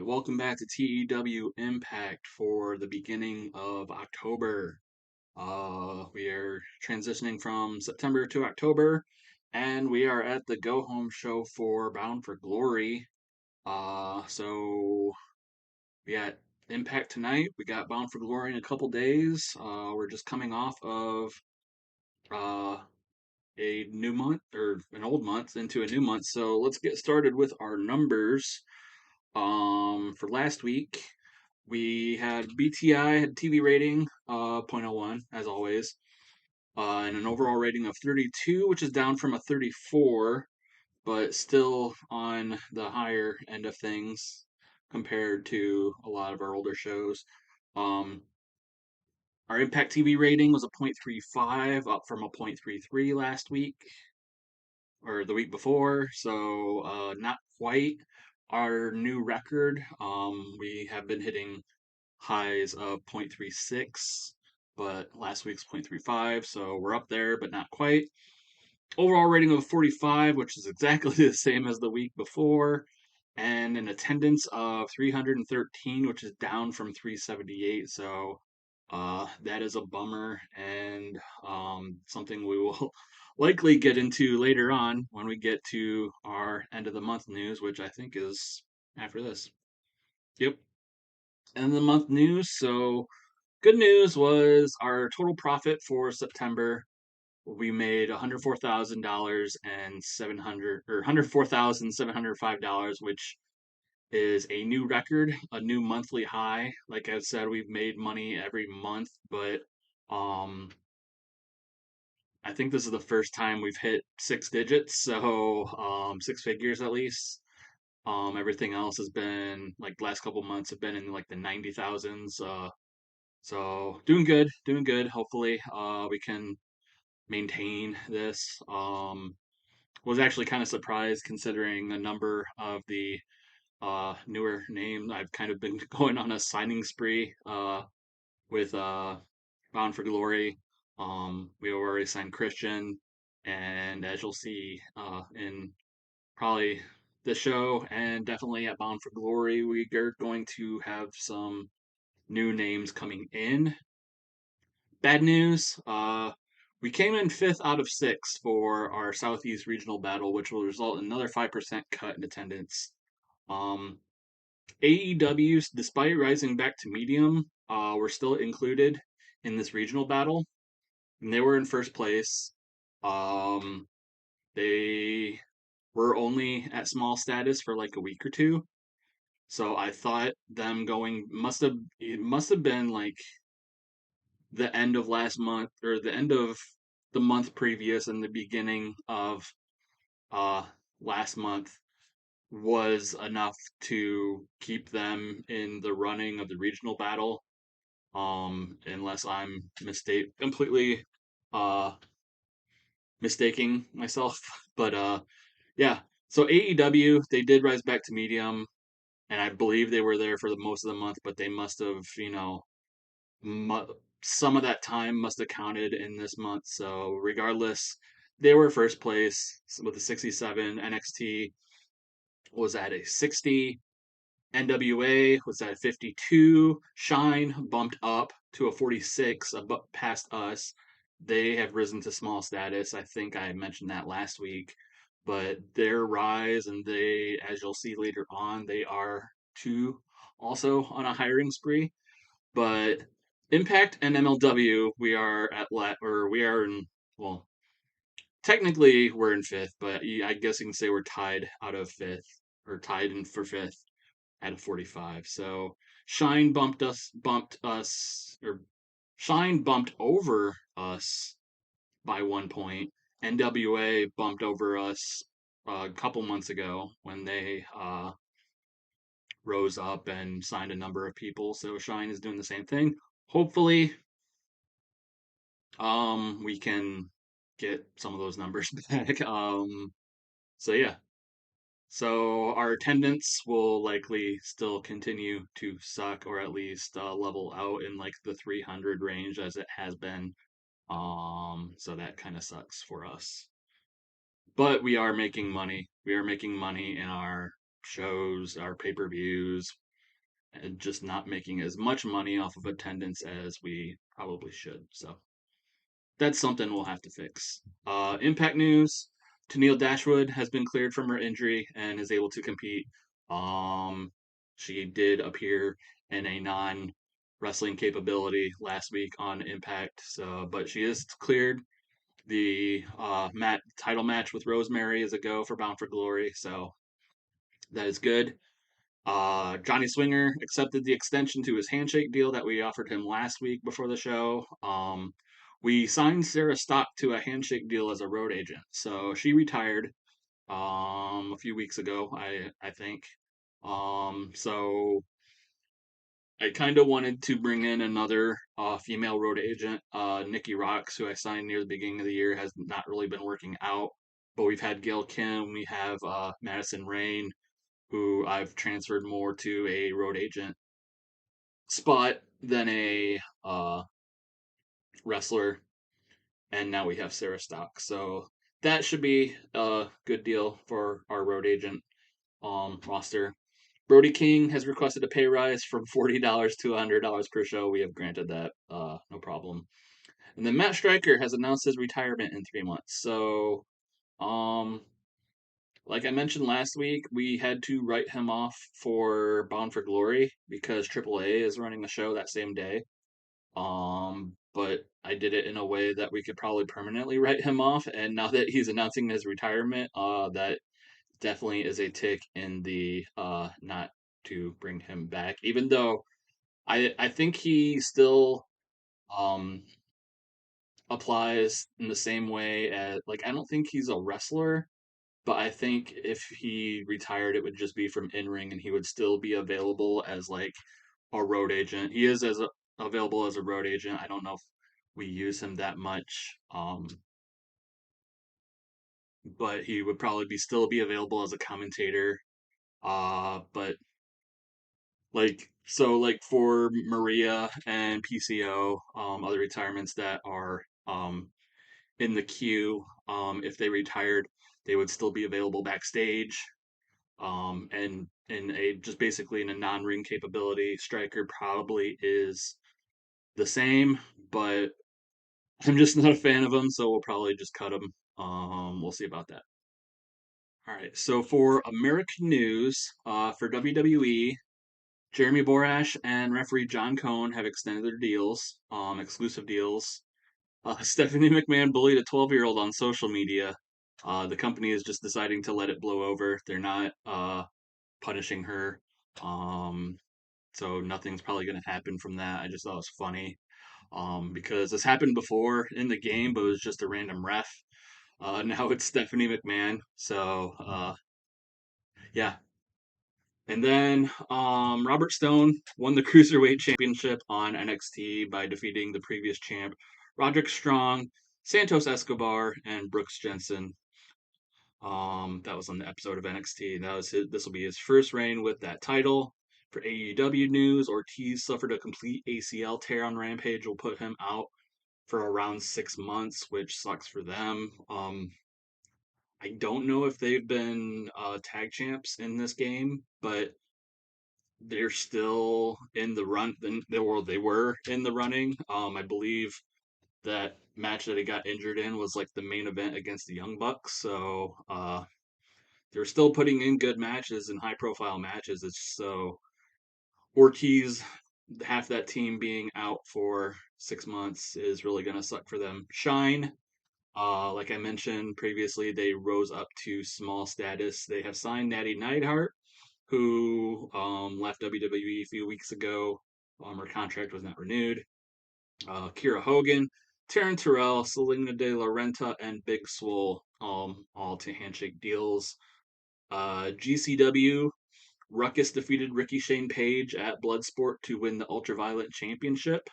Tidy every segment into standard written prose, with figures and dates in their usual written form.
Welcome back to TEW Impact for the beginning of October. We are transitioning from September to October, and we are at the go home show for Bound for Glory. So we got Impact tonight. We got Bound for Glory in a couple days. We're just coming off of uh, a new month or an old month into a new month. So let's get started with our numbers. For last week, we had BTI had TV rating zero point zero 0.01 as always, and an overall rating of 32, which is down from a 34, but still on the higher end of things compared to a lot of our older shows. Um, our Impact TV rating was a 0.35, up from a 0.33 last week or the week before, so not quite our new record. We have been hitting highs of 0.36, but last week's 0.35, so we're up there, but not quite. Overall rating of 45, which is exactly the same as the week before, and an attendance of 313, which is down from 378. So that is a bummer and something we will likely get into later on when we get to our end of the month news, which I think is after this. Yep, end of the month news. So good news was our total profit for September. We made $104,000 and 700 or $104,705, which is a new record, a new monthly high. Like I said, we've made money every month, but um, I think this is the first time we've hit six digits, so six figures at least. Everything else has been like the last couple months have been in like the 90,000s. So doing good, doing good. Hopefully, we can maintain this. Was actually kind of surprised considering a number of the newer names. I've kind of been going on a signing spree with Bound for Glory. We already signed Christian, and as you'll see in probably the show and definitely at Bound for Glory, we are going to have some new names coming in. Bad news. We came in fifth out of six for our Southeast Regional Battle, which will result in another 5% cut in attendance. AEWs, despite rising back to medium, were still included in this regional battle, and they were in first place. Um, they were only at small status for like a week or two, so I thought them going must have been like the end of last month or the end of the month previous and the beginning of uh last month was enough to keep them in the running of the regional battle, unless I'm completely uh mistaking myself. But yeah, so AEW, they did rise back to medium, and I believe they were there for the most of the month, but they must have, mu- some of that time must have counted in this month. So regardless, they were first place with a 67. NXT was at a 60. NWA was at 52. Shine bumped up to a 46, past us. They have risen to small status. I think I mentioned that last week. But their rise, and they, as you'll see later on, they are too also on a hiring spree. But Impact and MLW, we are or we are in, well, technically we're in fifth, but I guess you can say we're tied out of fifth or tied in for fifth at a 45. So Shine bumped us, or Shine bumped over us by 1 point. NWA bumped over us a couple months ago when they rose up and signed a number of people. So Shine is doing the same thing. Hopefully, we can get some of those numbers back. So yeah. So our attendance will likely still continue to suck, or at least level out in like the 300 range as it has been. So that kind of sucks for us. But we are making money. We are making money in our shows, our pay-per-views. and just not making as much money off of attendance as we probably should. So that's something we'll have to fix. Impact news: Tenille Dashwood has been cleared from her injury and is able to compete. Um, she did appear in a non wrestling capability last week on Impact, so but she is cleared. The title match with Rosemary is a go for Bound for Glory, so that is good. Johnny Swinger accepted the extension to his handshake deal that we offered him last week before the show. We signed Sarah Stock to a handshake deal as a road agent, so she retired a few weeks ago, I think. So I kind of wanted to bring in another female road agent. Nikki Rocks, who I signed near the beginning of the year, has not really been working out. But we've had Gail Kim, we have Madison Rain, who I've transferred more to a road agent spot than a wrestler, and now we have Sarah Stock. So that should be a good deal for our road agent roster. Brody King has requested a pay rise from $40 to $100 per show. We have granted that, no problem. And then Matt Stryker has announced his retirement in 3 months. So, um, like I mentioned last week, we had to write him off for Bound for Glory because AAA is running the show that same day. But I did it in a way that we could probably permanently write him off. And now that he's announcing his retirement, that definitely is a tick in the not to bring him back. Even though I think he still um applies in the same way as like I don't think he's a wrestler, but I think if he retired, it would just be from in ring, and he would still be available as like a road agent. He is available as a road agent. I don't know if we use him that much, but he would probably be still be available as a commentator. But like for Maria and PCO, other retirements that are in the queue, if they retired, they would still be available backstage. And in a just basically in a non-ring capability, Striker probably is the same, but I'm just not a fan of him, so we'll probably just cut him. We'll see about that. All right, so for American news, for WWE, Jeremy Borash and referee John Cohn have extended their deals, exclusive deals. Stephanie McMahon bullied a 12-year-old on social media. The company is just deciding to let it blow over. They're not punishing her. Um, so nothing's probably going to happen from that. I just thought it was funny because this happened before in the game, but it was just a random ref. Now it's Stephanie McMahon. So yeah. And then Robert Stone won the Cruiserweight Championship on NXT by defeating the previous champ, Roderick Strong, Santos Escobar, and Brooks Jensen. That was on the episode of NXT. This will be his first reign with that title. For AEW news, Ortiz suffered a complete ACL tear on Rampage. Will put him out for around 6 months, which sucks for them. I don't know if they've been tag champs in this game, but they're still in the run. They were in the running. I believe that match that he got injured in was like the main event against the Young Bucks. So they're still putting in good matches and high profile matches. It's so Ortiz, half that team being out for 6 months is really going to suck for them. Shine, like I mentioned previously, they rose up to small status. They have signed Natty Neidhart, who left WWE a few weeks ago. Her contract was not renewed. Kira Hogan, Taryn Terrell, Selena De La Renta, and Big Swole, all to handshake deals. GCW, Ruckus defeated Ricky Shane Page at Bloodsport to win the Ultraviolet Championship.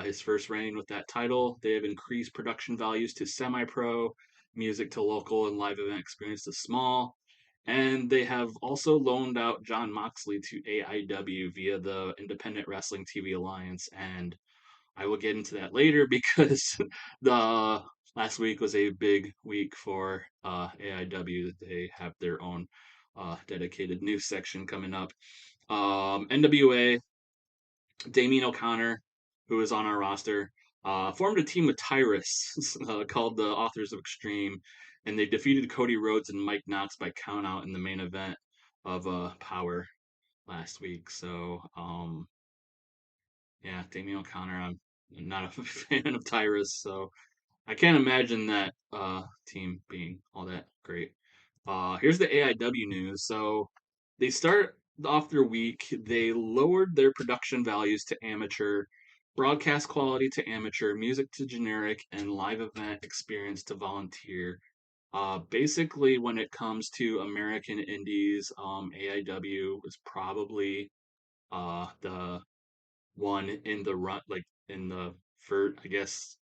His first reign with that title. They have increased production values to semi pro, music to local, and live event experience to small. And they have also loaned out John Moxley to AIW via the Independent Wrestling TV Alliance. And I will get into that later because the last week was a big week for AIW. They have their own dedicated news section coming up. NWA, Damien O'Connor, who is on our roster, formed a team with Tyrus called the Authors of Extreme, and they defeated Cody Rhodes and Mike Knox by countout in the main event of Power last week. So, yeah, Damien O'Connor. I'm not a fan of Tyrus, so I can't imagine that team being all that great. Here's the AIW news. So they start off their week. They lowered their production values to amateur, broadcast quality to amateur, music to generic, and live event experience to volunteer. Basically, when it comes to American indies, AIW is probably the one in the run, like in the first, I guess,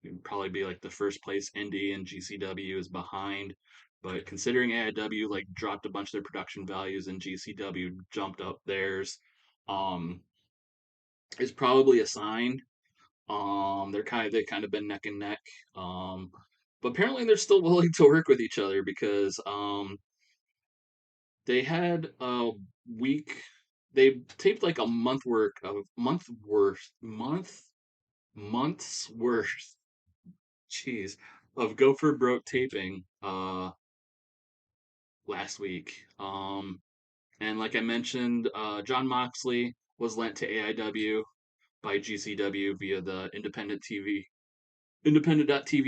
it'd probably be like the first place indie, and GCW is behind. But considering AIW like dropped a bunch of their production values and GCW jumped up theirs, um, is probably a sign. They kind of been neck and neck. Um, but apparently they're still willing to work with each other because they had a week. They taped like a months worth, jeez, of Go for Broke taping last week. And like I mentioned, John Moxley was lent to AIW by GCW via the Independent.TV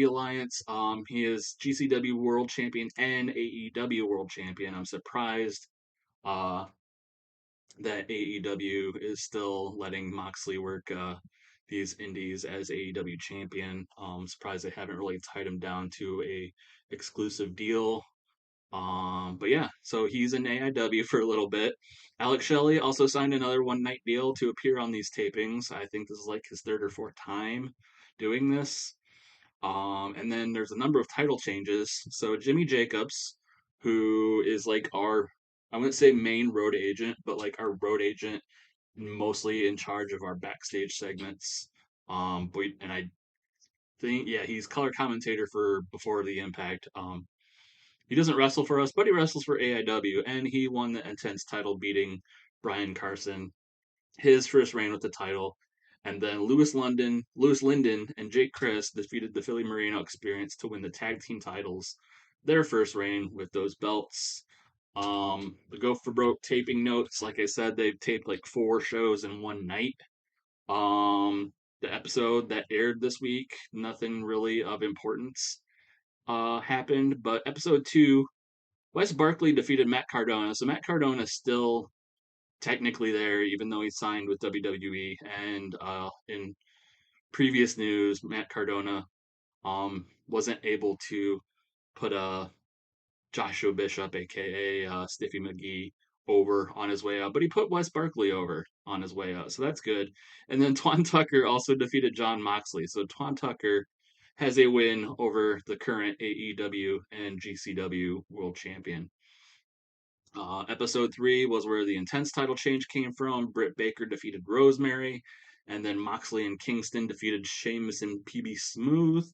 Alliance. He is GCW World Champion and AEW World Champion. I'm surprised uh, that AEW is still letting Moxley work these indies as AEW champion. Surprised they haven't really tied him down to a exclusive deal. But yeah, so he's in AIW for a little bit. Alex Shelley also signed another one night deal to appear on these tapings. I think this is like his third or fourth time doing this. And then there's a number of title changes. So Jimmy Jacobs, who is like I wouldn't say main road agent, but like our road agent, mostly in charge of our backstage segments. And I think, yeah, he's color commentator for Before the Impact. He doesn't wrestle for us, but he wrestles for AIW, and he won the Intense title, beating Brian Carson, his first reign with the title. And then Lewis Linden, and Jake Chris defeated the Philly Marino Experience to win the tag team titles, their first reign with those belts. The Go for Broke taping notes, like I said, they've taped like 4 shows in one night. Um, the episode that aired this week, nothing really of importance happened, but episode 2, Wes Barkley defeated Matt Cardona. So Matt Cardona is still technically there, even though he signed with WWE. And in previous news, Matt Cardona wasn't able to put Joshua Bishop, aka Stiffy McGee, over on his way out, but he put Wes Barkley over on his way out, so that's good. And then Twan Tucker also defeated John Moxley, so Twan Tucker has a win over the current AEW and GCW World Champion. Episode 3 was where the Intense title change came from. Britt Baker defeated Rosemary, and then Moxley and Kingston defeated Sheamus and PB Smooth.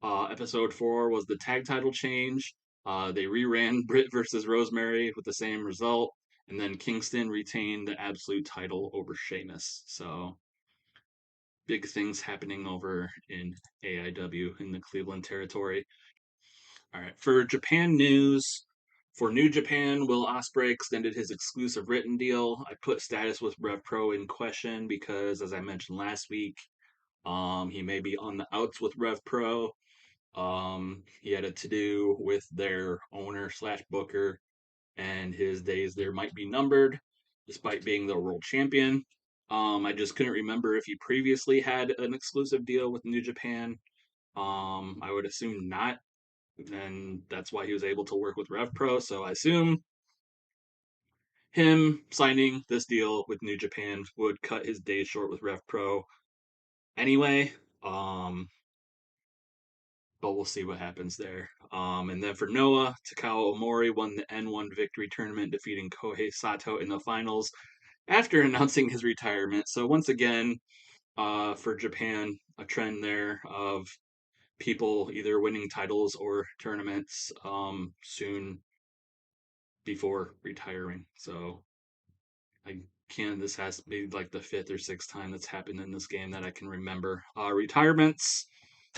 Episode 4 was the tag title change. They reran Britt versus Rosemary with the same result, and then Kingston retained the absolute title over Sheamus. So big things happening over in AIW in the Cleveland territory. All right, for Japan news, for New Japan, Will Ospreay extended his exclusive written deal. I put status with Rev Pro in question because, as I mentioned last week, he may be on the outs with Rev Pro. He had a to do with their owner slash booker, and his days there might be numbered, despite being the world champion. I just couldn't remember if he previously had an exclusive deal with New Japan. I would assume not, and that's why he was able to work with Rev Pro. So I assume him signing this deal with New Japan would cut his days short with Rev Pro anyway. Um, but we'll see what happens there. And then for Noah, Takao Omori won the N1 Victory Tournament, defeating Kohei Sato in the finals after announcing his retirement. So once again, for Japan, a trend there of people either winning titles or tournaments soon before retiring. So I can't. This has to be like the fifth or sixth time that's happened in this game that I can remember. Retirements.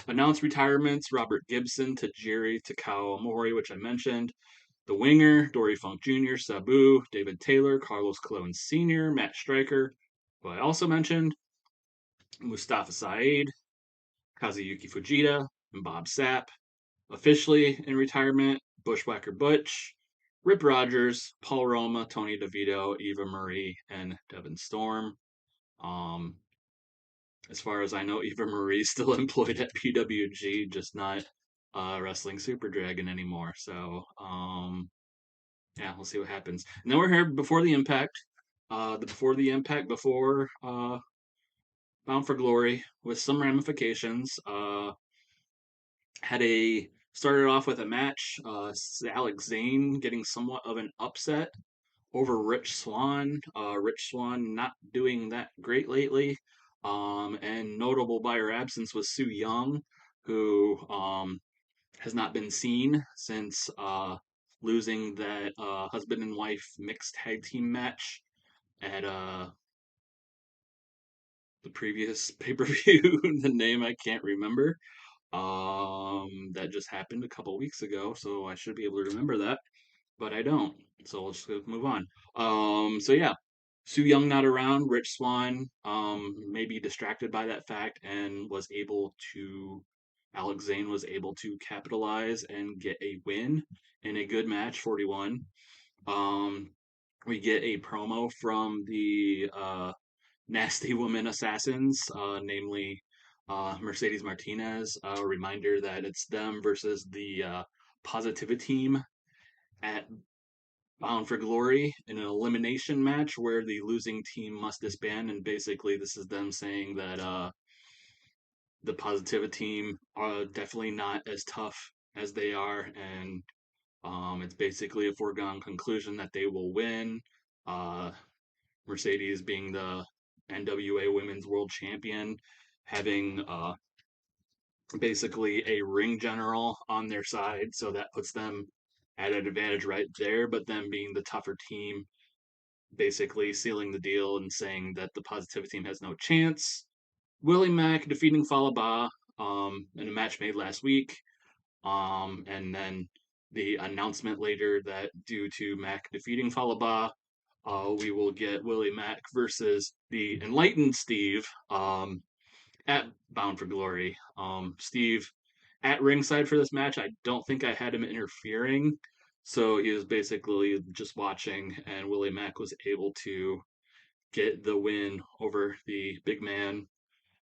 Announced retirements: Robert Gibson, Tajiri, Takao Omori, which I mentioned. The Winger, Dory Funk Jr., Sabu, David Taylor, Carlos Colon Sr., Matt Stryker, who I also mentioned, Mustafa Saeed, Kazuyuki Fujita, and Bob Sapp. Officially in retirement: Bushwhacker Butch, Rip Rogers, Paul Roma, Tony DeVito, Eva Marie, and Devin Storm. Um, as far as I know, Eva Marie is still employed at PWG, just not wrestling Super Dragon anymore. So, yeah, we'll see what happens. And then we're here before the Impact. Before Bound for Glory, with some ramifications. Had a Started off with a match. Alex Zane getting somewhat of an upset over Rich Swann. Rich Swann not doing that great lately. And notable by her absence was Su Young, who has not been seen since losing that husband and wife mixed tag team match at the previous pay per view. The name I can't remember. That just happened a couple weeks ago, so I should be able to remember that, but I don't. So let's move on. So yeah, Su Young not around. Rich Swann, maybe distracted by that fact, and was able to. Alex Zane was able to capitalize and get a win in a good match, 41. Um, we get a promo from the Nasty Woman Assassins, namely Mercedes Martinez. A reminder that it's them versus the Positivity team at Bound for Glory in an elimination match where the losing team must disband. And basically, this is them saying that the Positivity team are definitely not as tough as they are, and it's basically a foregone conclusion that they will win. Uh, Mercedes being the NWA Women's World Champion, having basically a ring general on their side, so that puts them at an advantage right there. But them being the tougher team, basically sealing the deal and saying that the Positivity team has no chance. Willie Mack defeating Falaba in a match made last week. And then the announcement later that due to Mack defeating Falaba, we will get Willie Mack versus the Enlightened Steve at Bound for Glory. Steve at ringside for this match. I don't think I had him interfering. So he was basically just watching, and Willie Mack was able to get the win over the big man,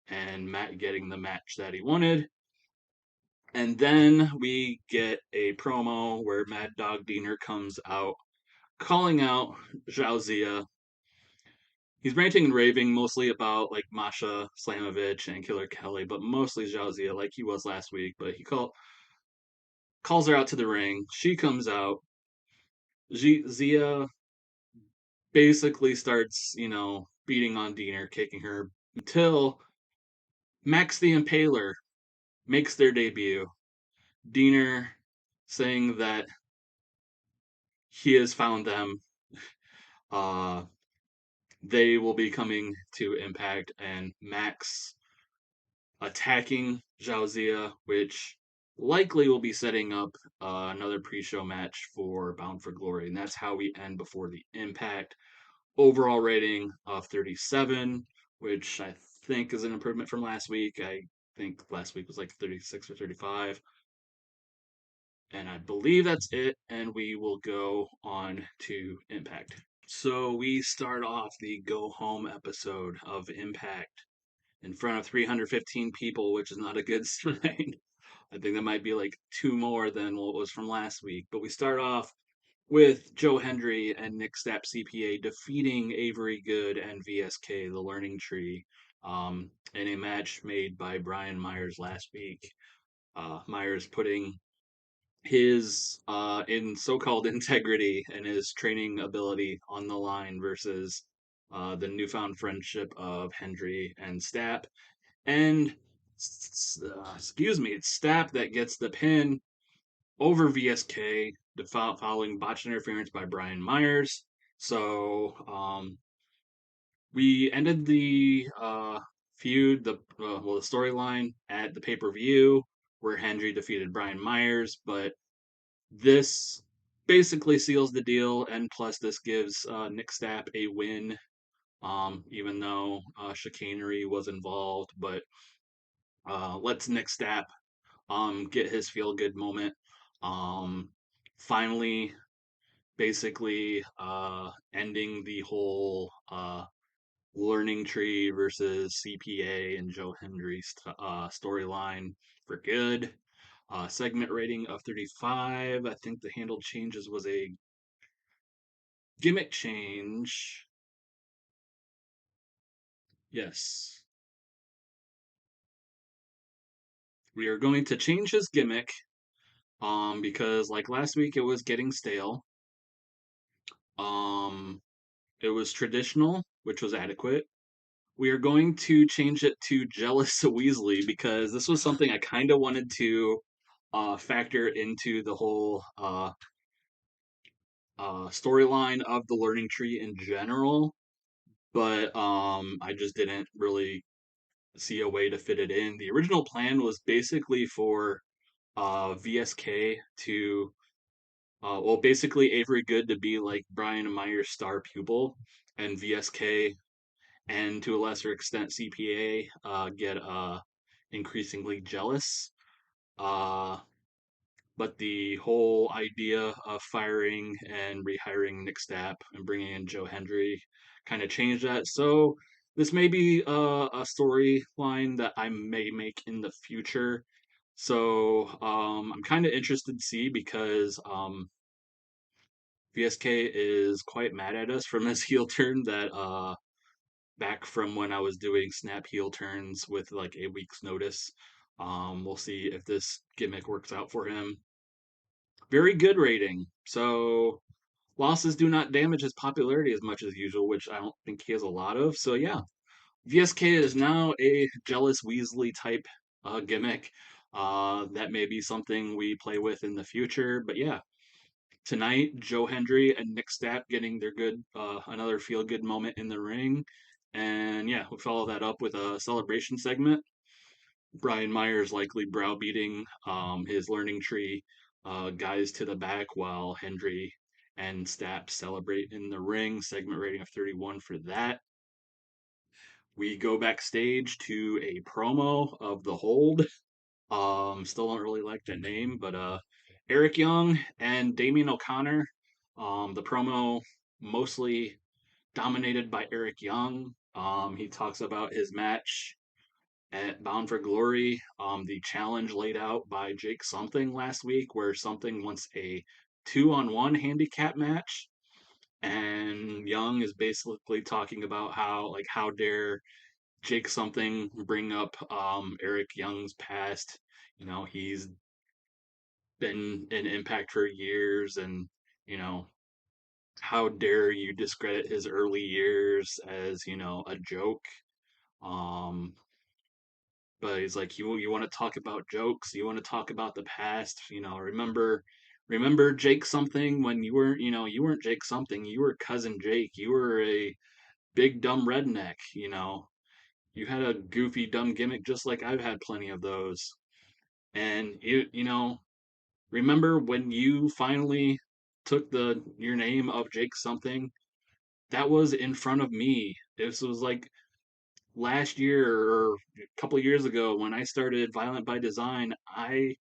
and Matt getting the match that he wanted. And then we get a promo where Mad Dog Diener comes out calling out Zhao Zia. He's ranting and raving mostly about like Masha Slamovich and Killer Kelly, but mostly Zhao Zia like he was last week. But he calls her out to the ring. She comes out. Zia basically starts, beating on Diener, kicking her until Max the Impaler makes their debut. Diener saying that he has found them. Uh, they will be coming to Impact, and Max attacking Zhao Zia, which likely will be setting up another pre-show match for Bound for Glory, and that's how we end before the Impact. Overall rating of 37, which I think is an improvement from last week. I think last week was like 36 or 35. And I believe that's it, and we will go on to Impact. So we start off the go home episode of Impact in front of 315 people, which is not a good sign. I think that might be like two more than what was from last week. But we start off with Joe Hendry and Nick Stapp CPA defeating Avery Good and VSK, the Learning Tree, in a match made by Brian Myers last week. Myers putting his in so-called integrity and his training ability on the line versus the newfound friendship of Hendry and Stapp. And excuse me, it's Stapp that gets the pin over VSK following botched interference by Brian Myers. So We ended the feud, the storyline at the pay-per-view where Hendry defeated Brian Myers, but this basically seals the deal, and plus this gives Nick Stapp a win, even though chicanery was involved. But lets Nick Stapp get his feel good moment. Um, Finally, basically ending the whole learning tree versus CPA and Joe Hendry's storyline for good. Segment rating of 35. I think the handle changes was a gimmick change. Yes. We are going to change his gimmick because like last week it was getting stale. Um it was traditional, which was adequate. We are going to change it to Jealous Weasley because this was something I kind of wanted to factor into the whole storyline of the learning tree in general, but I just didn't really see a way to fit it in. The original plan was basically for VSK to, well, basically Avery Good to be like Brian Meyer's star pupil, and VSK and to a lesser extent CPA get increasingly jealous. Uh, but the whole idea of firing and rehiring Nick Stapp and bringing in Joe Hendry kind of changed that. So this may be a storyline that I may make in the future. So I'm kind of interested to see because VSK is quite mad at us from this heel turn that back from when I was doing snap heel turns with like a week's notice. We'll see if this gimmick works out for him. Very good rating. So losses do not damage his popularity as much as usual, which I don't think he has a lot of. So yeah, VSK is now a jealous Weasley type gimmick. That may be something we play with in the future. But yeah, tonight Joe Hendry and Nick Stapp getting their good another feel good moment in the ring. And yeah, we'll follow that up with a celebration segment. Brian Myers likely browbeating his learning tree guys to the back while Hendry and Stapp celebrate in the ring. Segment rating of 31 for that. We go backstage to a promo of the Hold. Still don't really like that name, but Eric Young and Damian O'Connor. The promo mostly dominated by Eric Young. He talks about his match at Bound for Glory, the challenge laid out by Jake Something last week, where Something wants a 2-on-1 handicap match, and Young is basically talking about how dare Jake Something bring up Eric Young's past. You know, he's been in Impact for years, and you know, how dare you discredit his early years as a joke. Um, but he's like, you want to talk about jokes, you want to talk about the past, remember Jake Something when you weren't Jake Something, you were cousin Jake, you were a big dumb redneck, you had a goofy dumb gimmick just like I've had plenty of those. And remember when you finally took the your name of Jake Something, that was in front of me. This was like last year or a couple years ago when I started Violent by Design. I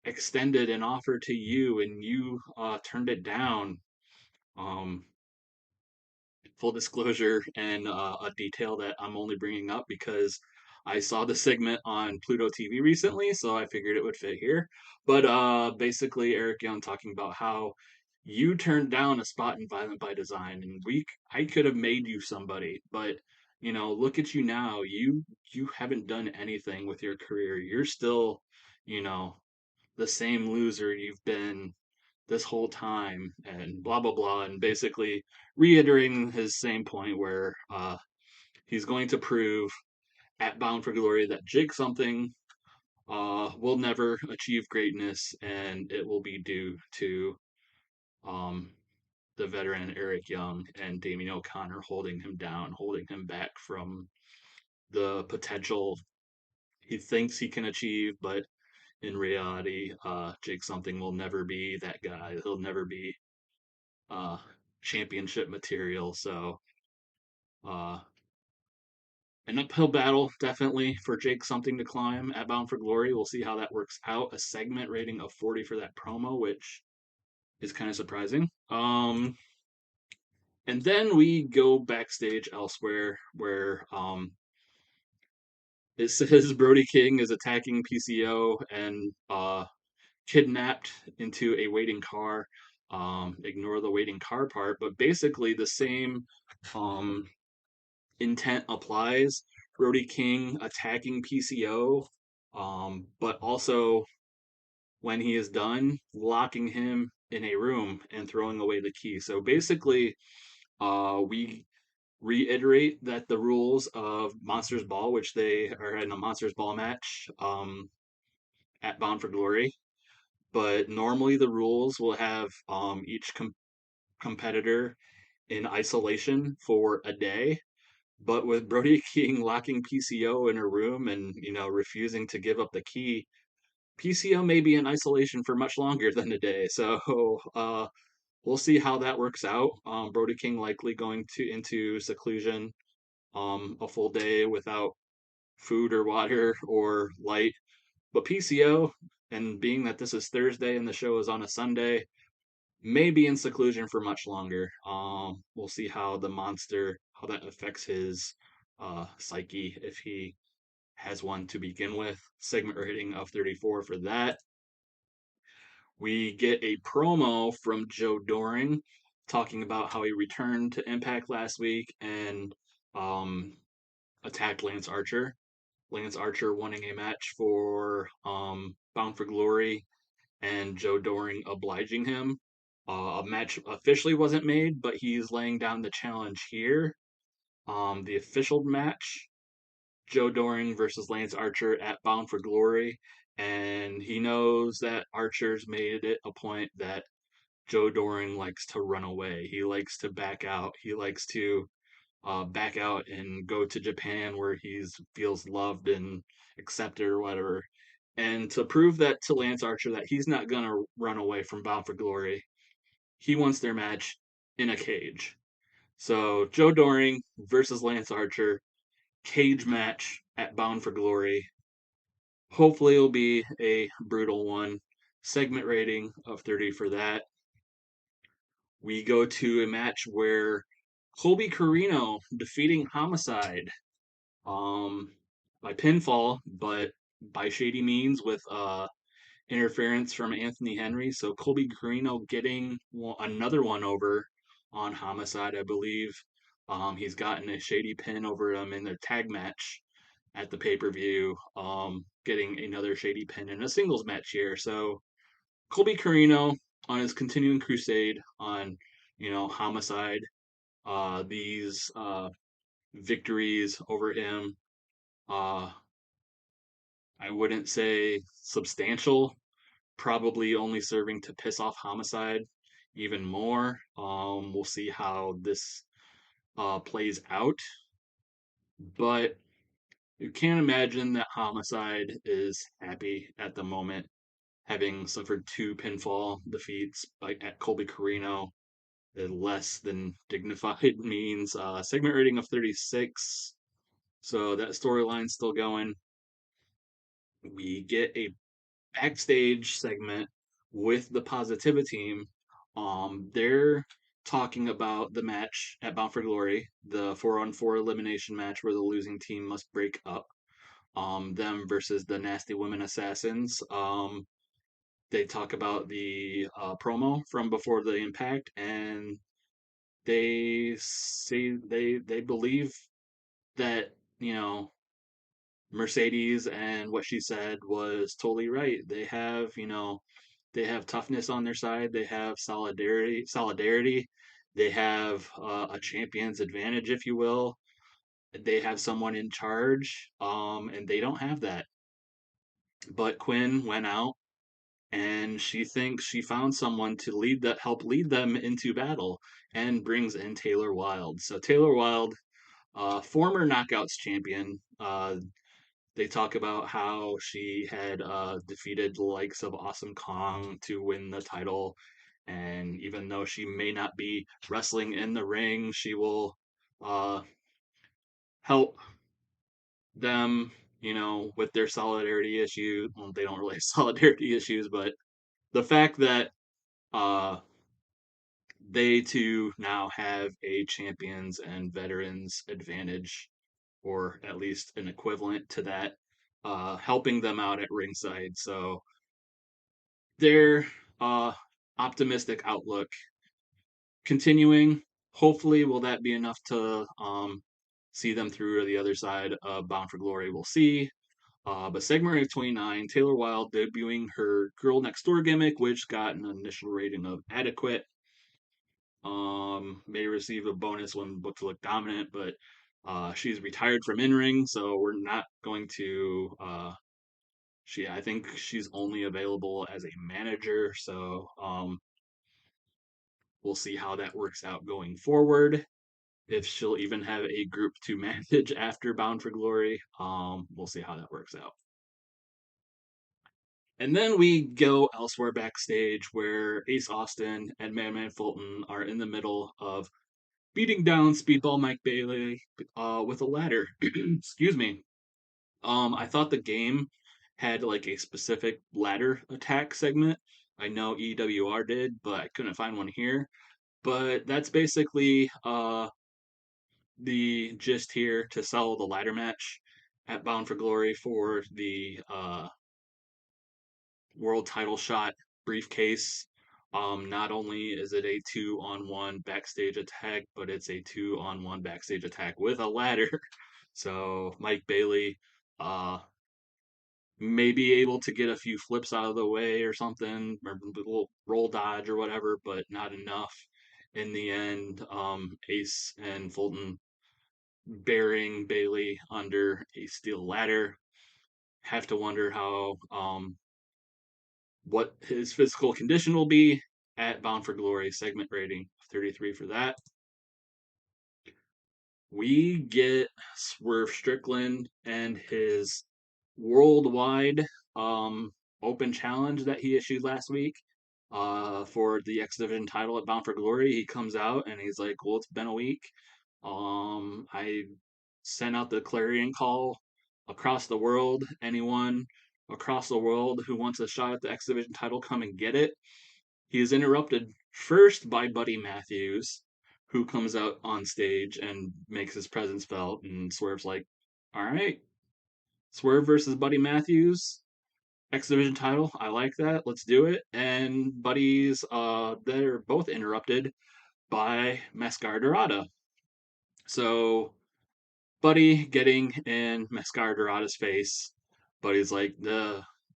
extended an offer to you and you turned it down. Um, Full disclosure and a detail that I'm only bringing up because I saw the segment on Pluto TV recently, so I figured it would fit here. But basically, Eric Young talking about how you turned down a spot in Violent by Design, and I could have made you somebody, but look at you now. You haven't done anything with your career. You're still, you know, the same loser you've been this whole time and blah blah blah, and basically reiterating his same point where he's going to prove at Bound for Glory that Jake Something will never achieve greatness, and it will be due to um, the veteran Eric Young and Damien O'Connor holding him down, holding him back from the potential he thinks he can achieve, but in reality, Jake Something will never be that guy. He'll never be uh, championship material. So, uh, an uphill battle, definitely, for Jake Something to climb at Bound for Glory. We'll see how that works out. A segment rating of 40 for that promo, which is kind of surprising. And then we go backstage elsewhere where it says Brody King is attacking PCO and kidnapped into a waiting car. Ignore the waiting car part, but basically the same um, intent applies. Brody King attacking PCO, but also when he is done, locking him in a room and throwing away the key. So basically, we reiterate that the rules of Monsters Ball, which they are in a Monsters Ball match at Bound for Glory, but normally the rules will have each competitor in isolation for a day. But with Brody King locking PCO in a room and refusing to give up the key, PCO may be in isolation for much longer than a day. So we'll see how that works out. Brody King likely going to into seclusion a full day without food or water or light. But PCO, and being that this is Thursday and the show is on a Sunday, may be in seclusion for much longer. We'll see how how that affects his psyche if he has one to begin with. Segment rating of 34 for that. We get a promo from Joe Doring talking about how he returned to Impact last week and um, attacked Lance Archer. Lance Archer winning a match for Bound for Glory and Joe Doring obliging him. A match officially wasn't made, but he's laying down the challenge here. The official match, Joe Doring versus Lance Archer at Bound for Glory. And he knows that Archer's made it a point that Joe Doring likes to run away. He likes to back out. He likes to back out and go to Japan where he feels loved and accepted or whatever. And to prove that to Lance Archer that he's not gonna run away from Bound for Glory, he wants their match in a cage. So Joe Doring versus Lance Archer, cage match at Bound for Glory. Hopefully it'll be a brutal one. Segment rating of 30 for that. We go to a match where Colby Carino defeating Homicide um, by pinfall, but by shady means with interference from Anthony Henry. So Colby Carino getting another one over on Homicide, I believe. He's gotten a shady pin over him in their tag match at the pay per view, getting another shady pin in a singles match here. So Colby Carino on his continuing crusade on, Homicide, these victories over him. Uh, I wouldn't say substantial, probably only serving to piss off Homicide even more. We'll see how this plays out, but you can't imagine that Homicide is happy at the moment, having suffered two pinfall defeats at Colby Carino. Less than dignified means. Segment rating of 36. So that storyline's still going. We get a backstage segment with the Positiva team. They're talking about the match at Bound for Glory, the 4-on-4 elimination match where the losing team must break up. Them versus the Nasty Women Assassins. They talk about the promo from before the Impact, and they say they believe that Mercedes and what she said was totally right. They have toughness on their side. They have solidarity. They have a champion's advantage, if you will. They have someone in charge, and they don't have that. But Quinn went out and she thinks she found someone to help lead them into battle, and brings in Taylor Wilde. So Taylor Wilde, former Knockouts champion, they talk about how she had defeated the likes of Awesome Kong to win the title. And even though she may not be wrestling in the ring, she will uh, help them, with their solidarity issue. Well, they don't really have solidarity issues, but the fact that uh, they too now have a champions and veterans advantage, or at least an equivalent to that, helping them out at ringside. So their optimistic outlook continuing. Hopefully, will that be enough to see them through to the other side of Bound for Glory? We'll see. But segment of 29, Taylor Wilde debuting her Girl Next Door gimmick, which got an initial rating of adequate. May receive a bonus when booked to look dominant, but she's retired from in ring, so we're not going to. I think she's only available as a manager, so we'll see how that works out going forward. If she'll even have a group to manage after Bound for Glory, we'll see how that works out. And then we go elsewhere backstage where Ace Austin and Madman Fulton are in the middle of beating down Speedball Mike Bailey with a ladder. Excuse me. I thought the game had like a specific ladder attack segment. I know EWR did, but I couldn't find one here. But that's basically the gist here to sell the ladder match at Bound for Glory for the world title shot briefcase. Not only is it a 2-on-1 backstage attack, but it's a 2-on-1 backstage attack with a ladder. So Mike Bailey may be able to get a few flips out of the way or something, or a little roll dodge or whatever, but not enough. In the end, Ace and Fulton burying Bailey under a steel ladder. Have to wonder how what his physical condition will be at Bound for Glory. Segment rating 33 for that. We get Swerve Strickland and his worldwide um, open challenge that he issued last week for the X Division title at Bound for Glory. He comes out and he's like, "Well, it's been a week. I sent out the clarion call across the world. Anyone across the world who wants a shot at the X Division title, come and get it." He is interrupted first by Buddy Matthews, who comes out on stage and makes his presence felt. And Swerve's like, "All right, Swerve versus Buddy Matthews, X Division title. I like that. Let's do it." And Buddy's, they're both interrupted by Mascara Dorada. So Buddy getting in Mascara Dorada's face. Buddy's like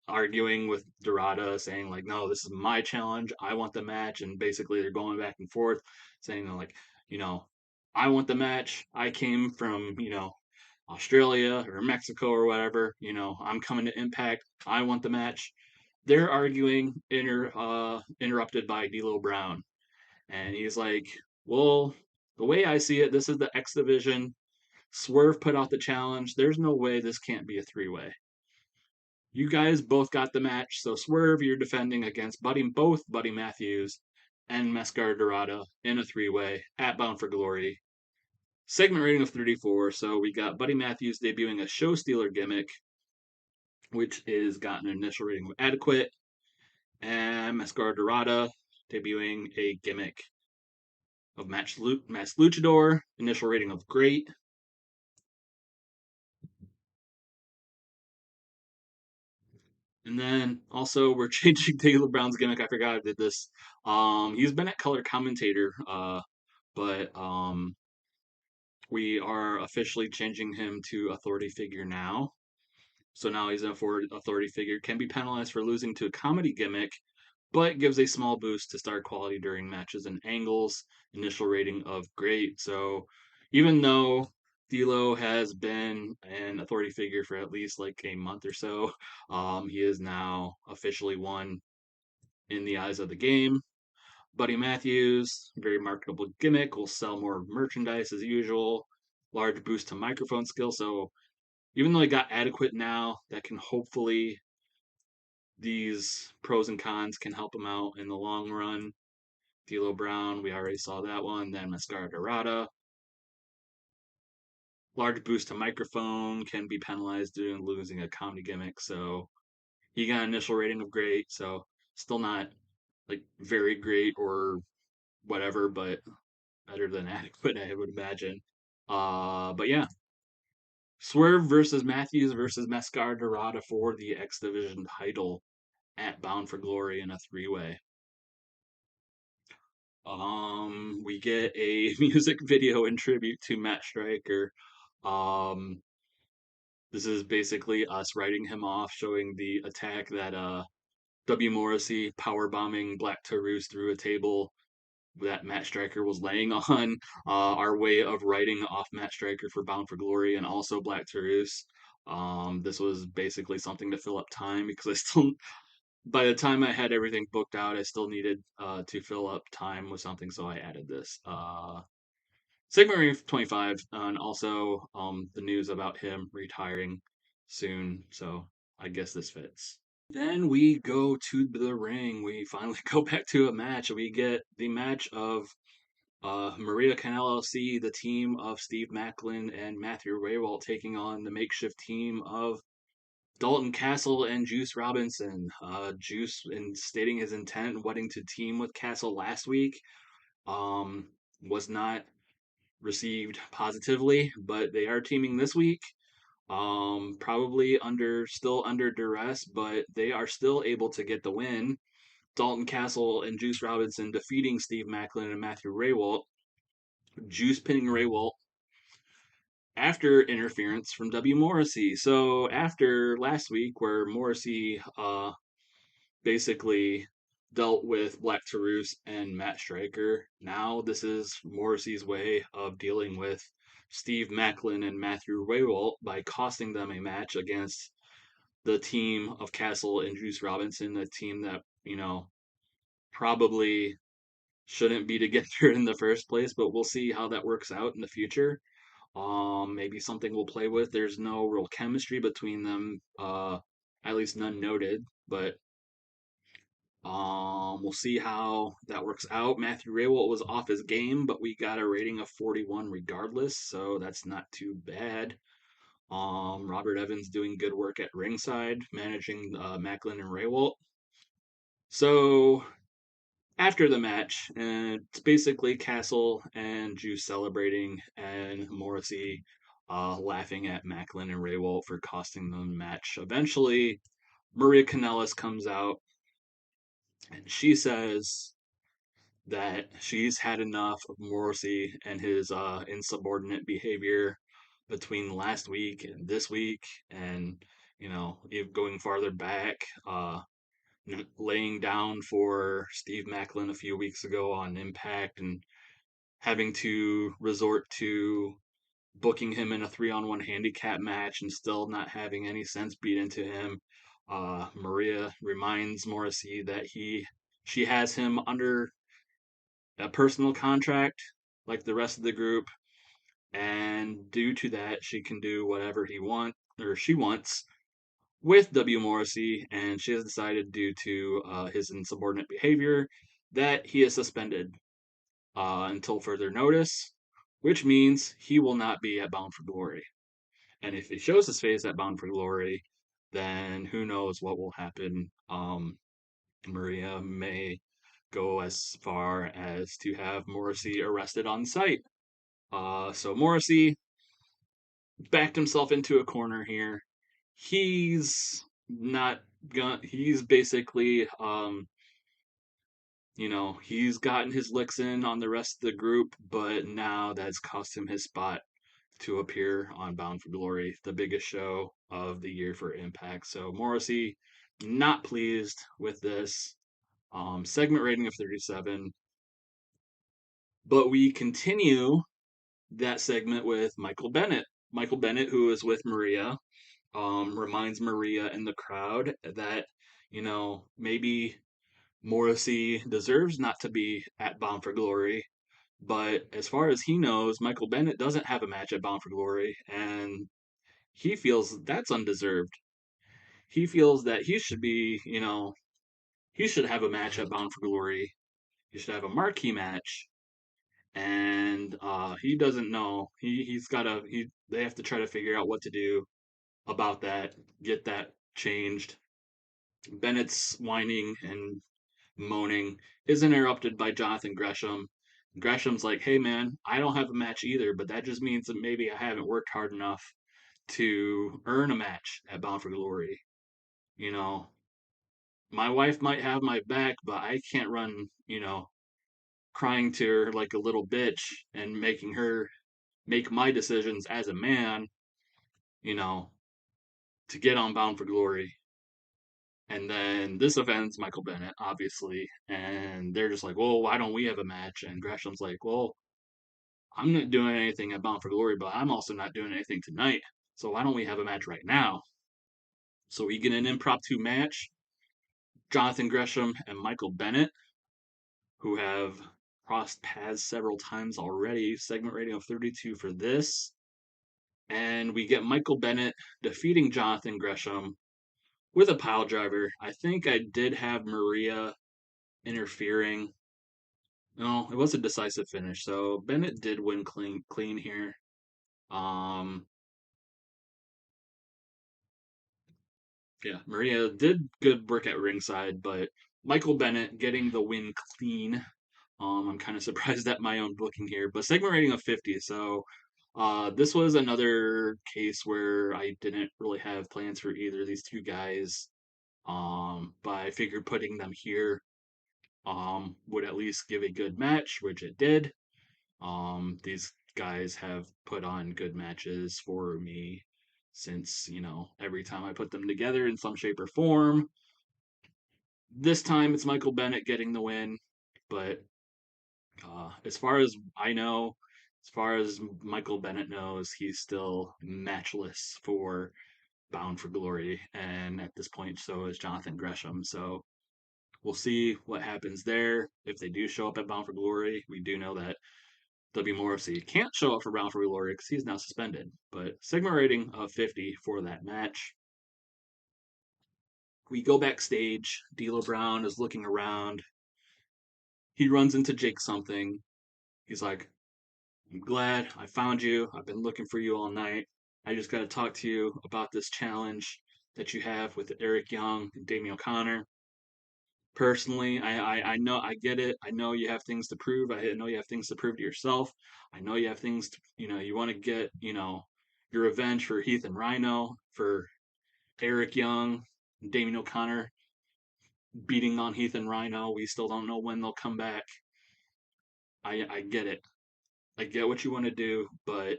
arguing with Dorada, saying like, "No, this is my challenge. I want the match." And basically they're going back and forth, saying like, you know, "I want the match. I came from, Australia or Mexico or whatever. I'm coming to Impact. I want the match." They're arguing, interrupted by D'Lo Brown, and he's like, "Well, the way I see it, this is the X Division. Swerve put out the challenge. There's no way this can't be a three-way. You guys both got the match, so Swerve, you're defending against both Buddy Matthews and Mascara Dorada in a three-way at Bound for Glory." Segment rating of 34. So we got Buddy Matthews debuting a show stealer gimmick, which is got an initial rating of adequate, and Mascara Dorada debuting a gimmick of Masked Luchador, initial rating of great. And then also we're changing Taylor Brown's gimmick. I forgot I did this. He's been at color commentator, but we are officially changing him to authority figure now. So now he's an authority figure, can be penalized for losing to a comedy gimmick, but gives a small boost to star quality during matches and angles. Initial rating of great. So even though D'Lo has been an authority figure for at least like a month or so, he is now officially one. in the eyes of the game. Buddy Matthews, very marketable gimmick, will sell more merchandise as usual. Large boost to microphone skill. So even though he got adequate now, that can hopefully these pros and cons can help him out in the long run. D'Lo Brown, we already saw that one. Then Mascara Dorada. Large boost to microphone can be penalized due to losing a comedy gimmick. So he got an initial rating of great. So still not like very great or whatever, but better than adequate, I would imagine. But yeah, Swerve versus Matthews versus Mascara Dorada for the X Division title at Bound for Glory in a three-way. We get a music video in tribute to Matt Striker. Um, this is basically us writing him off, showing the attack that W. Morrissey power bombing Black Taurus through a table that Matt Striker was laying on. Our way of writing off Matt Striker for Bound for Glory and also Black Taurus. This was basically something to fill up time because I still, by the time I had everything booked out, I still needed to fill up time with something, so I added this. Sigma Ring 25, and also the news about him retiring soon, so I guess this fits. Then we go to the ring. We finally go back to a match. We get the match of Maria Canal LC, the team of Steve Macklin and Matthew Raywalt, taking on the makeshift team of Dalton Castle and Juice Robinson. Juice, in stating his intent, wanting to team with Castle last week, um, was not received positively, but they are teaming this week. Probably still under duress, but they are still able to get the win. Dalton Castle and Juice Robinson defeating Steve Macklin and Matthew Raywalt. Juice pinning Raywalt after interference from W. Morrissey. So after last week, where Morrissey basically dealt with Black Taurus and Matt Striker, now this is Morrissey's way of dealing with Steve Macklin and Matthew Raywalt by costing them a match against the team of Castle and Juice Robinson, a team that, probably shouldn't be together in the first place, but we'll see how that works out in the future. Maybe something we'll play with. There's no real chemistry between them, at least none noted, but we'll see how that works out. Matthew Raywalt was off his game, but we got a rating of 41 regardless, so that's not too bad. Robert Evans doing good work at ringside, managing Macklin and Raywalt. So after the match, and it's basically Castle and Juice celebrating, and Morrissey laughing at Macklin and Raywalt for costing them the match. Eventually, Maria Kanellis comes out, and she says that she's had enough of Morrissey and his insubordinate behavior between last week and this week, and going farther back. Laying down for Steve Macklin a few weeks ago on Impact and having to resort to booking him in a 3-on-1 handicap match and still not having any sense beat into him. Maria reminds Morrissey that she has him under a personal contract like the rest of the group, and due to that, she can do whatever she wants with W. Morrissey, and she has decided, due to his insubordinate behavior, that he is suspended until further notice, which means he will not be at Bound for Glory. And if he shows his face at Bound for Glory, then who knows what will happen. Maria may go as far as to have Morrissey arrested on site. So Morrissey backed himself into a corner here. He's not gonna. He's basically, he's gotten his licks in on the rest of the group, but now that's cost him his spot to appear on Bound for Glory, the biggest show of the year for Impact. So Morrissey, not pleased with this. Segment rating of 37. But we continue that segment with Michael Bennett. Michael Bennett, who is with Maria, reminds Maria and the crowd that, maybe Morrissey deserves not to be at Bound for Glory, but as far as he knows, Michael Bennett doesn't have a match at Bound for Glory, and he feels that's undeserved. He feels that he should be, he should have a match at Bound for Glory. He should have a marquee match, and he doesn't know. He's got to. They have to try to figure out what to do about that, get that changed. Bennett's whining and moaning is interrupted by Jonathan Gresham. Gresham's like, "Hey man, I don't have a match either, but that just means that maybe I haven't worked hard enough to earn a match at Bound for Glory. You know, my wife might have my back, but I can't run, crying to her like a little bitch and making her make my decisions as a man, you know, to get on Bound for Glory." And then this offends Michael Bennett, obviously. And they're just like, "Well, why don't we have a match?" And Gresham's like, "Well, I'm not doing anything at Bound for Glory, but I'm also not doing anything tonight. So why don't we have a match right now?" So we get an impromptu match. Jonathan Gresham and Michael Bennett, who have crossed paths several times already. Segment rating of 32 for this. And we get Michael Bennett defeating Jonathan Gresham with a pile driver. I think I did have Maria interfering. No, it was a decisive finish. So Bennett did win clean here. Um, yeah, Maria did good work at ringside, but Michael Bennett getting the win clean. I'm kind of surprised at my own booking here, but segment rating of 50. So this was another case where I didn't really have plans for either of these two guys. But I figured putting them here would at least give a good match, which it did. These guys have put on good matches for me since, every time I put them together in some shape or form. This time it's Michael Bennett getting the win, but as far as I know, as far as Michael Bennett knows, he's still matchless for Bound for Glory, and at this point, so is Jonathan Gresham. So we'll see what happens there. If they do show up at Bound for Glory, we do know that W. Morrissey can't show up for Bound for Glory because he's now suspended. But segment rating of 50 for that match. We go backstage. D'Lo Brown is looking around. He runs into Jake something. He's like, "I'm glad I found you. I've been looking for you all night. I just got to talk to you about this challenge that you have with Eric Young and Damien O'Connor. Personally, I know I get it. I know you have things to prove. I know you have things to prove to yourself. I know you have things to, you want to get, your revenge for Heath and Rhino, for Eric Young, Damien O'Connor beating on Heath and Rhino. We still don't know when they'll come back. I get it. I get what you want to do, but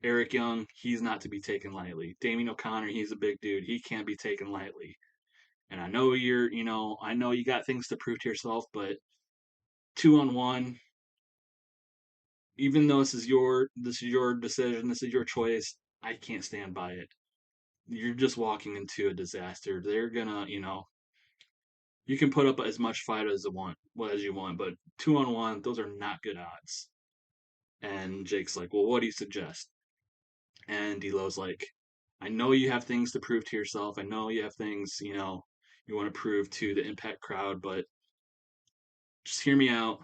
Eric Young, he's not to be taken lightly. Damien O'Connor, he's a big dude. He can't be taken lightly. And I know I know you got things to prove to yourself, but 2-on-1, even though this is your decision, this is your choice, I can't stand by it. You're just walking into a disaster. They're gonna, you can put up as much fight as you want, but 2-on-1, those are not good odds. And Jake's like, "Well, what do you suggest?" And D'Lo's like, "I know you have things to prove to yourself. I know you have things, you want to prove to the Impact crowd, but just hear me out.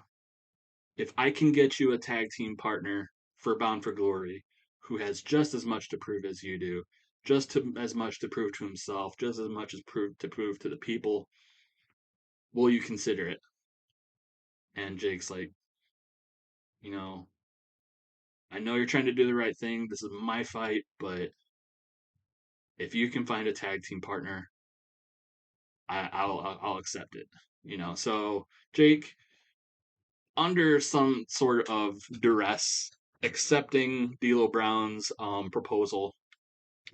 If I can get you a tag team partner for Bound for Glory who has just as much to prove as you do, as much to prove to himself, just as much as prove to the people, will you consider it?" And Jake's like, you know, "I know you're trying to do the right thing. This is my fight, but if you can find a tag team partner, I'll accept it." So Jake, under some sort of duress, accepting D'Lo Brown's proposal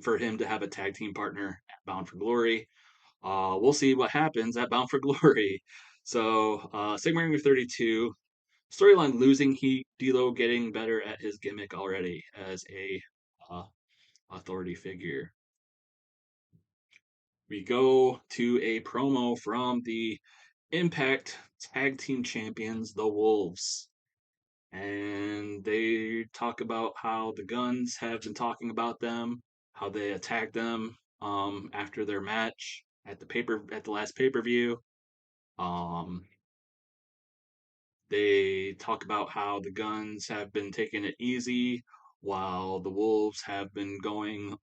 for him to have a tag team partner at Bound for Glory. We'll see what happens at Bound for Glory. So, segment number 32, storyline losing heat, D'Lo getting better at his gimmick already as a uh, authority figure. we go to a promo from the Impact Tag Team Champions, the Wolves. And they talk about how the Guns have been talking about them, how they attacked them after their match at the last pay-per-view. Um, they talk about how the Guns have been taking it easy while the Wolves have been going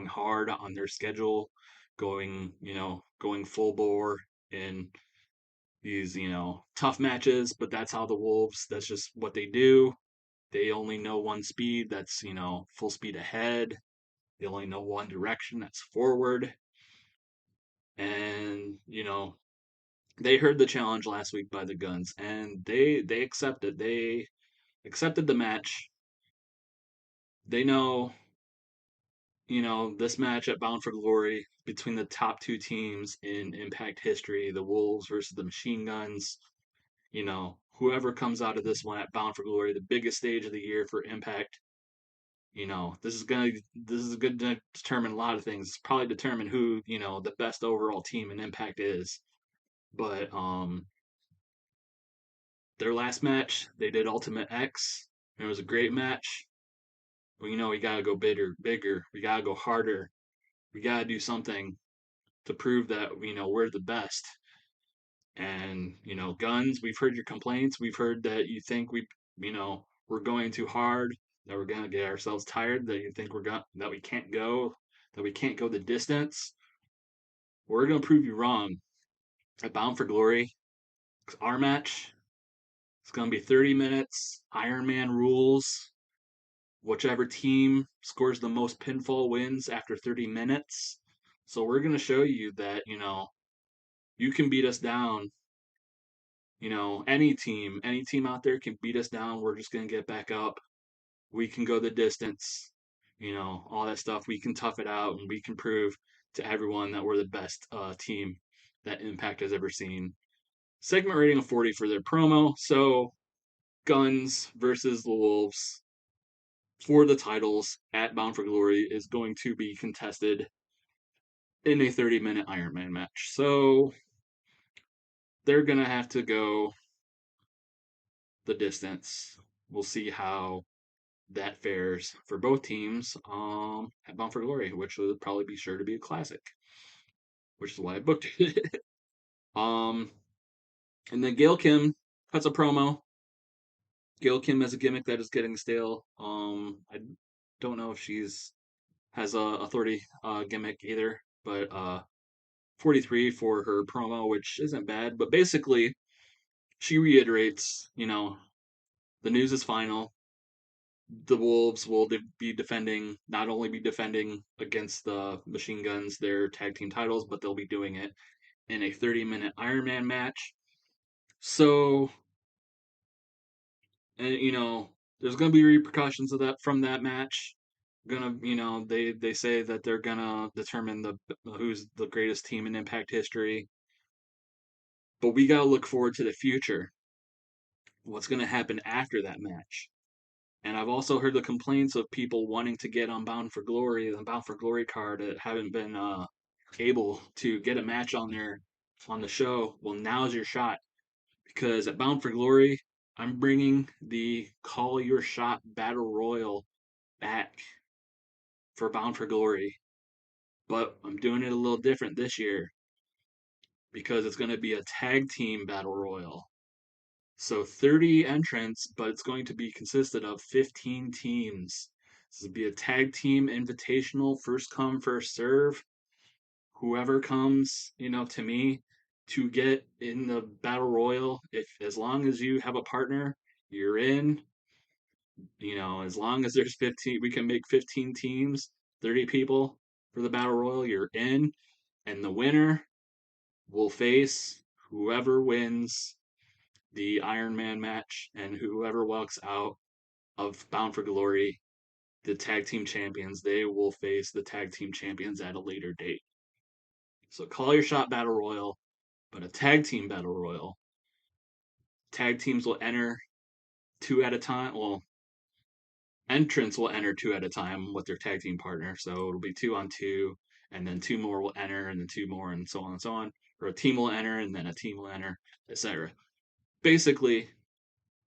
hard on their schedule, going full bore in these, tough matches, but that's how the Wolves, that's just what they do. They only know one speed, that's, full speed ahead. They only know one direction, that's forward. And, they heard the challenge last week by the Guns and they accepted. They accepted the match. They know, this match at Bound for Glory between the top two teams in Impact history, the Wolves versus the Machine Guns. Whoever comes out of this one at Bound for Glory, the biggest stage of the year for Impact, this is going to determine a lot of things. It's probably determine who, the best overall team in Impact is. But their last match, they did Ultimate X. And it was a great match. But we gotta go bigger. We gotta go harder. We gotta do something to prove that we're the best. And Guns, we've heard your complaints. We've heard that you think we're going too hard, that we're gonna get ourselves tired, that you think that we can't go the distance. We're gonna prove you wrong. At Bound for Glory, our match, it's gonna be 30 minutes. Iron Man rules. Whichever team scores the most pinfall wins after 30 minutes. So we're gonna show you that you can beat us down. Any team out there can beat us down. We're just gonna get back up. We can go the distance. All that stuff. We can tough it out, and we can prove to everyone that we're the best team that Impact has ever seen. Segment rating of 40 for their promo. So Guns versus the Wolves for the titles at Bound for Glory is going to be contested in a 30-minute Iron Man match. So they're going to have to go the distance. We'll see how that fares for both teams at Bound for Glory, which will probably be sure to be a classic, which is why I booked it. um, and then Gail Kim cuts a promo. Gail Kim has a gimmick that is getting stale. I don't know if she's has a authority gimmick either, but 43 for her promo, which isn't bad. But basically, she reiterates, the news is final. The Wolves will not only be defending against the Machine Guns their tag team titles, but they'll be doing it in a 30-minute Iron Man match. So, and there's going to be repercussions of that from that match. They say that they're gonna determine who's the greatest team in Impact history. But we gotta look forward to the future. What's gonna happen after that match? And I've also heard the complaints of people wanting to get on Bound for Glory, the Bound for Glory card, that haven't been able to get a match on there on the show. Well, now's your shot because at Bound for Glory, I'm bringing the Call Your Shot Battle Royal back for Bound for Glory, but I'm doing it a little different this year because it's going to be a tag team battle royal. So 30 entrants, but it's going to be consisted of 15 teams. This will be a tag team invitational, first come, first serve. Whoever comes, to me to get in the battle royal, if as long as you have a partner, you're in. As long as there's 15, we can make 15 teams, 30 people for the battle royal, you're in. And the winner will face whoever wins the Iron Man match, and whoever walks out of Bound for Glory, the tag team champions, they will face the tag team champions at a later date. So call your shot battle royal, but a tag team battle royal. Tag teams will enter two at a time. Well, entrants will enter two at a time with their tag team partner. So it'll be 2 on 2. and then two more will enter, and then two more, and so on. Or a team will enter, and then a team will enter, etc. Basically,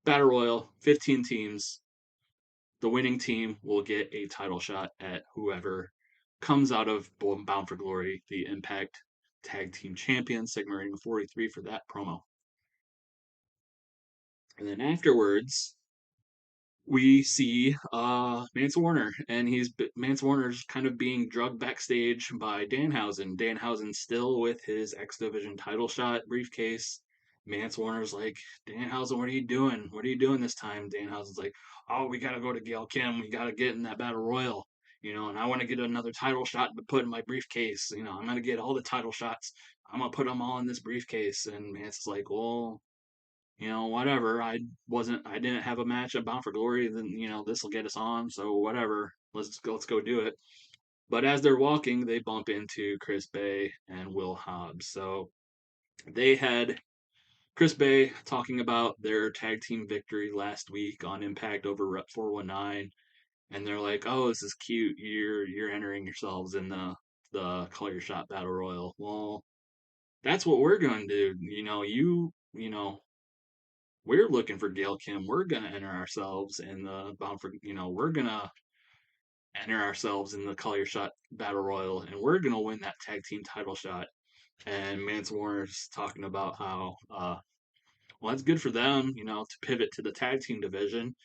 Battle Royal, 15 teams. The winning team will get a title shot at whoever comes out of Bound for Glory, the Impact Tag Team Champions, segment rating 43 for that promo. And then afterwards, we see Mance Warner, and Mance Warner's kind of being drugged backstage by Danhausen. Danhausen still with his X Division title shot briefcase. Mance Warner's like, Danhausen, what are you doing? What are you doing this time? Danhausen's like, oh, we got to go to Gail Kim. We got to get in that Battle Royal, and I want to get another title shot to put in my briefcase. I'm going to get all the title shots. I'm going to put them all in this briefcase. And Mance is like, well, whatever. I didn't have a match at Bound for Glory, then this will get us on, so whatever. Let's go do it. But as they're walking, they bump into Chris Bay and Will Hobbs. So they had Chris Bay talking about their tag team victory last week on Impact over Rep 419, and they're like, "Oh, this is cute. You're entering yourselves in the Call Your Shot Battle Royal." Well, that's what we're going to do. We're looking for Gail Kim. We're gonna enter ourselves in the bound for we're gonna enter ourselves in the Call Your Shot Battle Royal, and we're gonna win that tag team title shot. And Mance Warner's talking about how well that's good for them, to pivot to the tag team division,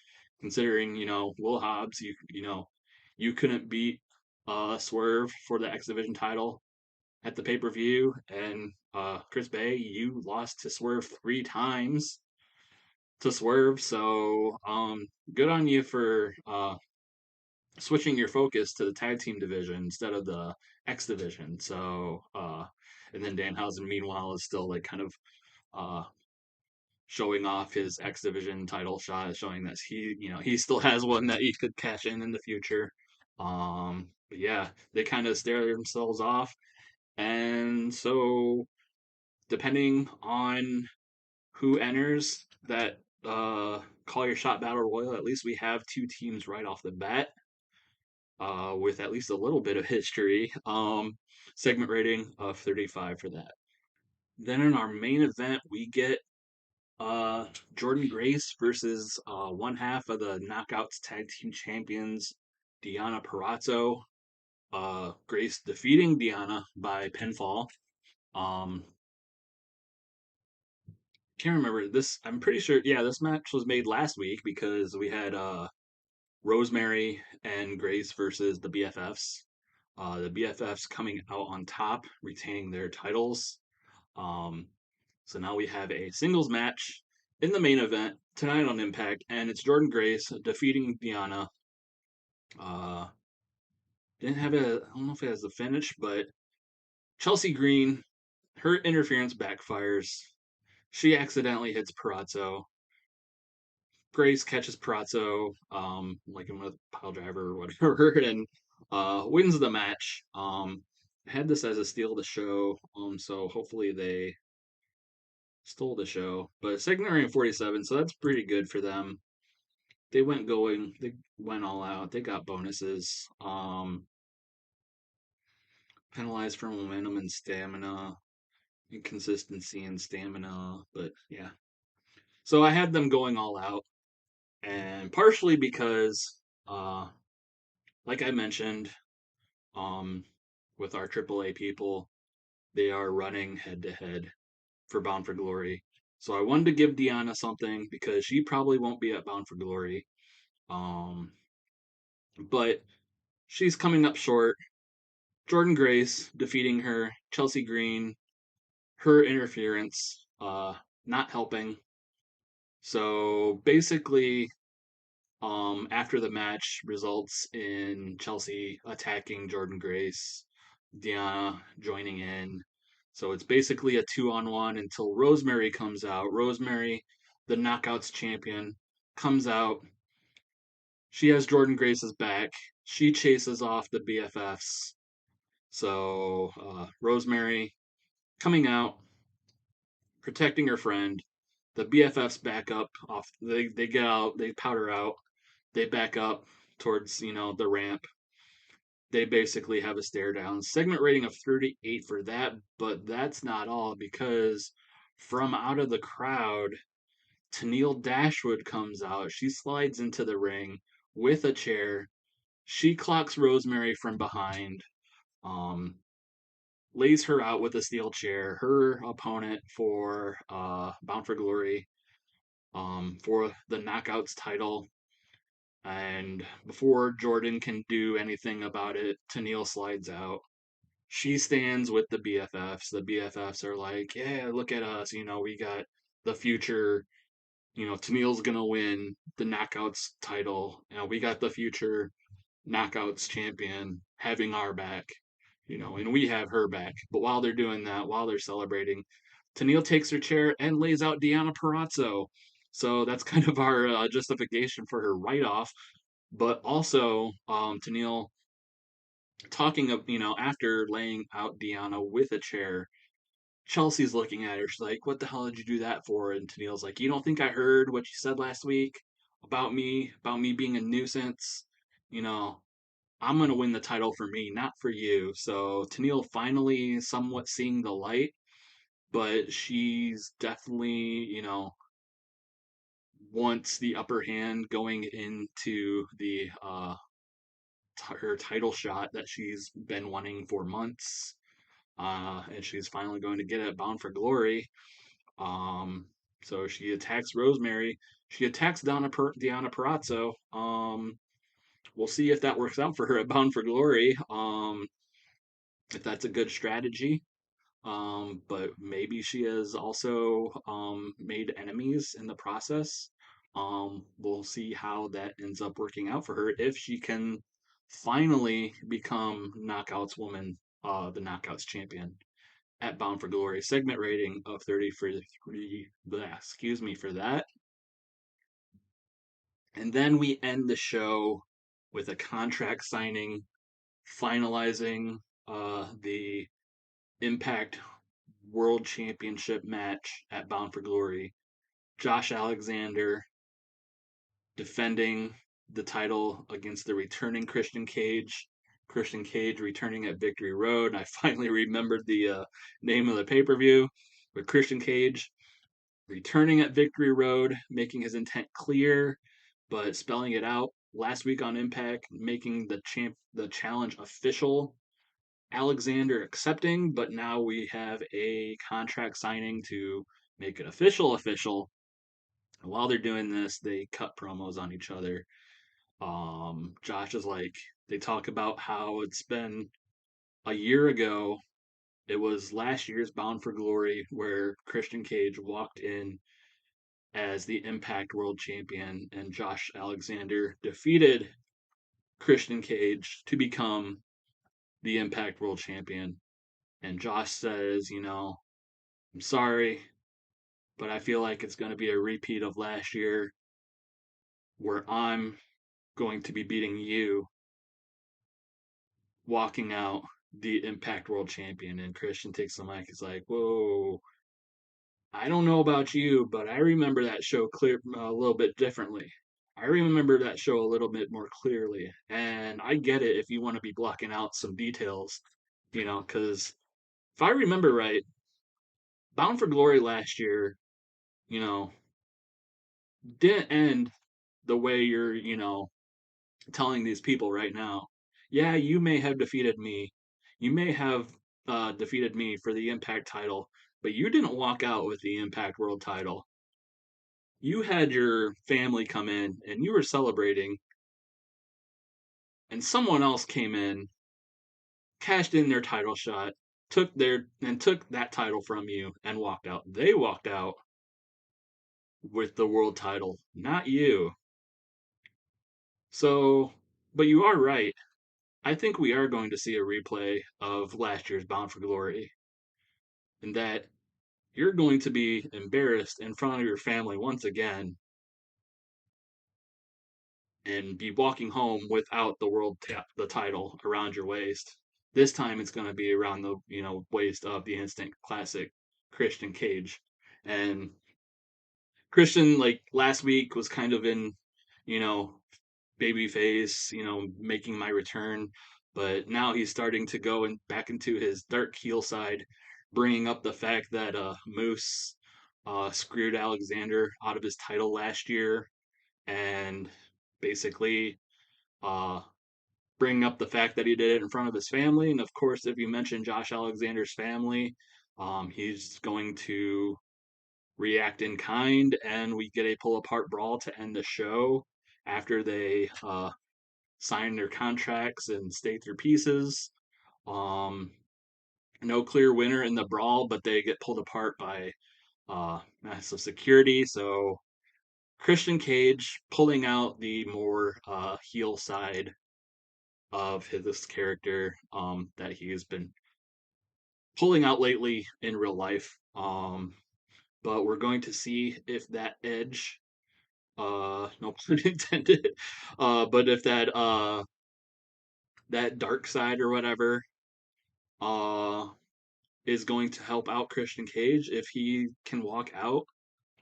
considering Will Hobbs, you couldn't beat Swerve for the X Division title at the pay per view, and Chris Bay, you lost to Swerve 3 times to Swerve. So good on you for switching your focus to the tag team division instead of the X division. So and then Danhausen meanwhile is still like kind of uh showing off his X division title shot, showing that he still has one that he could cash in the future. But yeah, they kind of stare themselves off, and so depending on who enters that Call Your Shot Battle Royal, at least we have 2 teams right off the bat with at least a little bit of history. Segment rating of 35 for that. Then in our main event, we get Jordan Grace versus one half of the Knockouts Tag Team Champions, Deonna Purrazzo. Grace defeating Deonna by pinfall. Um, can't remember this. I'm pretty sure. Yeah, this match was made last week because we had Rosemary and Grace versus the BFFs. The BFFs coming out on top, retaining their titles. Um, so now we have a singles match in the main event tonight on Impact, and it's Jordan Grace defeating Deonna. Uh, didn't have a. I don't know if it has the finish, but Chelsea Green, her interference backfires. She accidentally hits Purrazzo. Grace catches Prazzo, like him with a pile driver or whatever, and wins the match. Had this as a steal of the show, so hopefully they stole the show. But segment rating 47, so that's pretty good for them. They went all out. They got bonuses. Penalized for momentum and stamina, inconsistency and stamina, but yeah. So I had them going all out, and partially because like I mentioned, um, with our AAA people, they are running head to head for Bound for Glory. So I wanted to give Deonna something because she probably won't be at Bound for Glory. Um, but she's coming up short. Jordan Grace defeating her, Chelsea Green, her interference, not helping. So basically, after the match results in Chelsea attacking Jordan Grace, Deonna joining in. So it's basically a 2-on-1 until Rosemary comes out. Rosemary, the Knockouts champion, comes out. She has Jordan Grace's back. She chases off the BFFs. So Rosemary coming out, protecting her friend. The BFFs back up off. They get out. They powder out. They back up towards the ramp. they basically have a stare down. Segment rating of 38 for that, but that's not all because from out of the crowd, Tenille Dashwood comes out. She slides into the ring with a chair. She clocks Rosemary from behind, um, lays her out with a steel chair. Her opponent for Bound for Glory, for the Knockouts title. And before Jordan can do anything about it, Tenille slides out. She stands with the BFFs. The BFFs are like, yeah, look at us. We got the future. Tenille's going to win the Knockouts title. We got the future Knockouts champion having our back, and we have her back. But while they're doing that, while they're celebrating, Tenille takes her chair and lays out Deonna Purrazzo. So that's kind of our justification for her write off. But also, Tenille talking of, after laying out Deonna with a chair, Chelsea's looking at her. She's like, "What the hell did you do that for?" And Tenille's like, "You don't think I heard what you said last week about me being a nuisance? You know, I'm gonna win the title for me, not for you." So Tenille finally somewhat seeing the light, but she's definitely, wants the upper hand going into the her title shot that she's been wanting for months. And she's finally going to get it Bound for Glory. Um, so she attacks Rosemary. She attacks Deonna Purrazzo. We'll see if that works out for her at Bound for Glory. If that's a good strategy. But maybe she has also made enemies in the process. We'll see how that ends up working out for her if she can finally become Knockouts Woman, the Knockouts champion at Bound for Glory. Segment rating of 33. Excuse me for that. And then we end the show with a contract signing, finalizing the Impact World Championship match at Bound for Glory. Josh Alexander defending the title against the returning Christian Cage. Christian Cage returning at Victory Road. I finally remembered the name of the pay per view. But Christian Cage returning at Victory Road, making his intent clear, but spelling it out. Last week on Impact, making the challenge official. Alexander accepting, but now we have a contract signing to make it official. And while they're doing this, they cut promos on each other. Josh is like, they talk about how it's been a year ago. It was last year's Bound for Glory where Christian Cage walked in as the Impact World Champion, and Josh Alexander defeated Christian Cage to become the Impact World Champion. And Josh says, I'm sorry, but I feel like it's going to be a repeat of last year where I'm going to be beating you, walking out the Impact World Champion. And Christian takes the mic. He's like, "Whoa, I don't know about you, but I remember that show a little bit differently. I remember that show a little bit more clearly. And I get it if you want to be blocking out some details, because if I remember right, Bound for Glory last year, you know, didn't end the way you're, telling these people right now. Yeah, you may have defeated me. You may have defeated me for the Impact title, but you didn't walk out with the Impact World title. You had your family come in and you were celebrating, and someone else came in, cashed in their title shot, took that title from you and walked out. They walked out with the world title, not you. So, but you are right. I think we are going to see a replay of last year's Bound for Glory, and that you're going to be embarrassed in front of your family once again and be walking home without the title around your waist. This time it's going to be around the waist of the instant classic Christian Cage. And Christian, like last week, was kind of in, you know, babyface, making my return. but now he's starting to go back into his dark heel side, bringing up the fact that Moose screwed Alexander out of his title last year, and basically uh, bringing up the fact that he did it in front of his family. And of course, if you mention Josh Alexander's family, he's going to react in kind, and we get a pull apart brawl to end the show after they sign their contracts and state their pieces. Um, no clear winner in the brawl, but they get pulled apart by massive security. So Christian Cage pulling out the more heel side of his character that he has been pulling out lately in real life. But we're going to see if that edge, no pun intended, but if that dark side or whatever, uh, is going to help out Christian Cage if he can walk out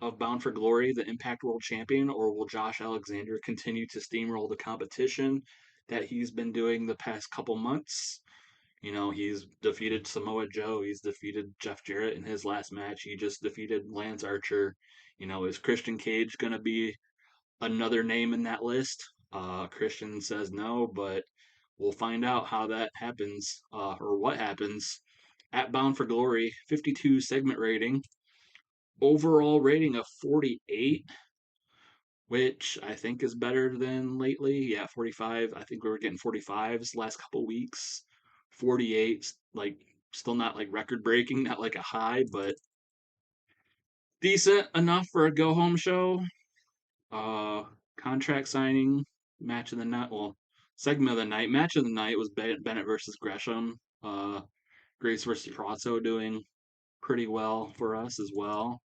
of Bound for Glory, the Impact World Champion, or will Josh Alexander continue to steamroll the competition that he's been doing the past couple months? You know, he's defeated Samoa Joe, he's defeated Jeff Jarrett in his last match, he just defeated Lance Archer. You know, is Christian Cage going to be another name in that list? Christian says no, but we'll find out how that happens, or what happens at Bound for Glory. 52 segment rating, overall rating of 48, which I think is better than lately. Yeah, 45. I think we were getting 45s last couple weeks. 48, like still not like record breaking, not like a high, but decent enough for a go home show. Uh, Contract signing, match of the night. Well, segment of the night. Match of the night was Bennett versus Gresham. Grace versus Prato doing pretty well for us as well.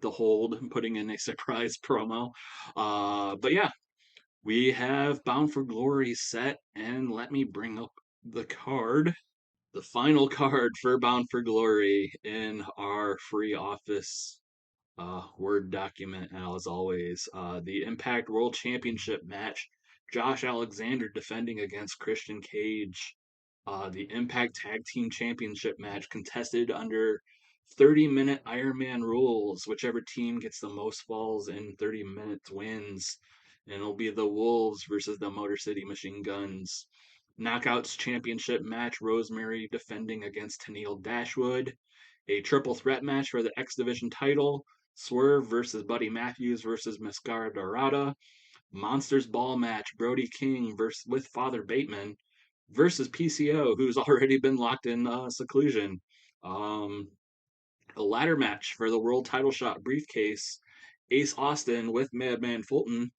The hold putting in a surprise promo. But yeah, we have Bound for Glory set, and let me bring up the card. The final card for Bound for Glory in our free office Word document, as always. The Impact World Championship match. Josh Alexander defending against Christian Cage. The Impact Tag Team Championship match contested under 30-minute Iron Man rules. Whichever team gets the most falls in 30 minutes wins. And it'll be the Wolves versus the Motor City Machine Guns. Knockouts Championship match. Rosemary defending against Tenille Dashwood. A triple threat match for the X Division title. Swerve versus Buddy Matthews versus Mascara Dorada. Monsters Ball match. Brody King versus with Father Bateman versus PCO, who's already been locked in seclusion. Um, a ladder match for the world title shot briefcase. Ace Austin with Madman Fulton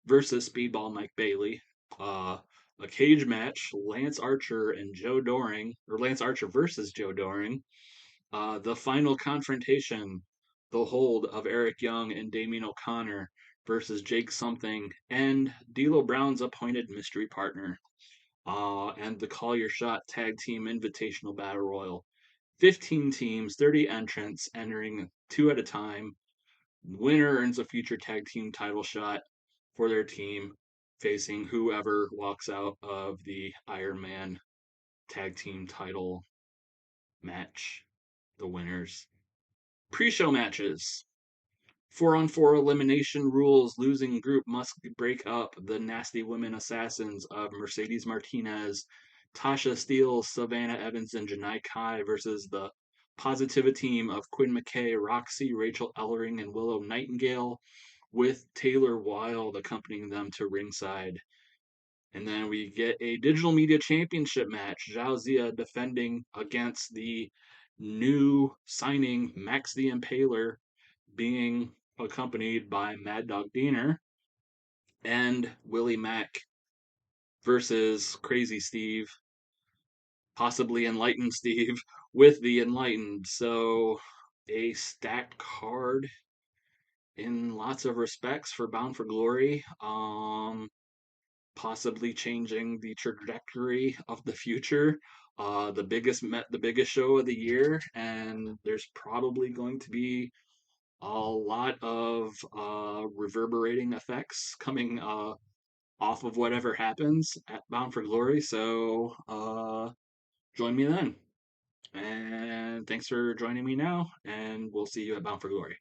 versus Speedball Mike Bailey. Uh, a cage match. Lance Archer and Joe Doring, or Lance Archer versus Joe Doring. The final confrontation, the hold of Eric Young and Damien O'Connor versus Jake Something and D'Lo Brown's appointed mystery partner. And the Call Your Shot Tag Team Invitational Battle Royal. 15 teams, 30 entrants entering two at a time. Winner earns a future tag team title shot for their team, facing whoever walks out of the Iron Man tag team title match, the winners. Pre-show matches. 4-on-4 elimination rules. Losing group must break up. The Nasty Women Assassins of Mercedes Martinez, Tasha Steele, Savannah Evans, and Janai Kai versus the Positiva team of Quinn McKay, Roxy, Rachel Ellering, and Willow Nightingale, with Taylor Wilde accompanying them to ringside. And then we get a digital media championship match. Zhao Zia defending against the new signing Max the Impaler, being accompanied by Mad Dog Diener and Willie Mack versus Crazy Steve, possibly Enlightened Steve, with the Enlightened. So a stacked card in lots of respects for Bound for Glory. Possibly changing the trajectory of the future. The biggest show of the year, and there's probably going to be a lot of reverberating effects coming off of whatever happens at Bound for Glory. So join me then. And thanks for joining me now, and we'll see you at Bound for Glory.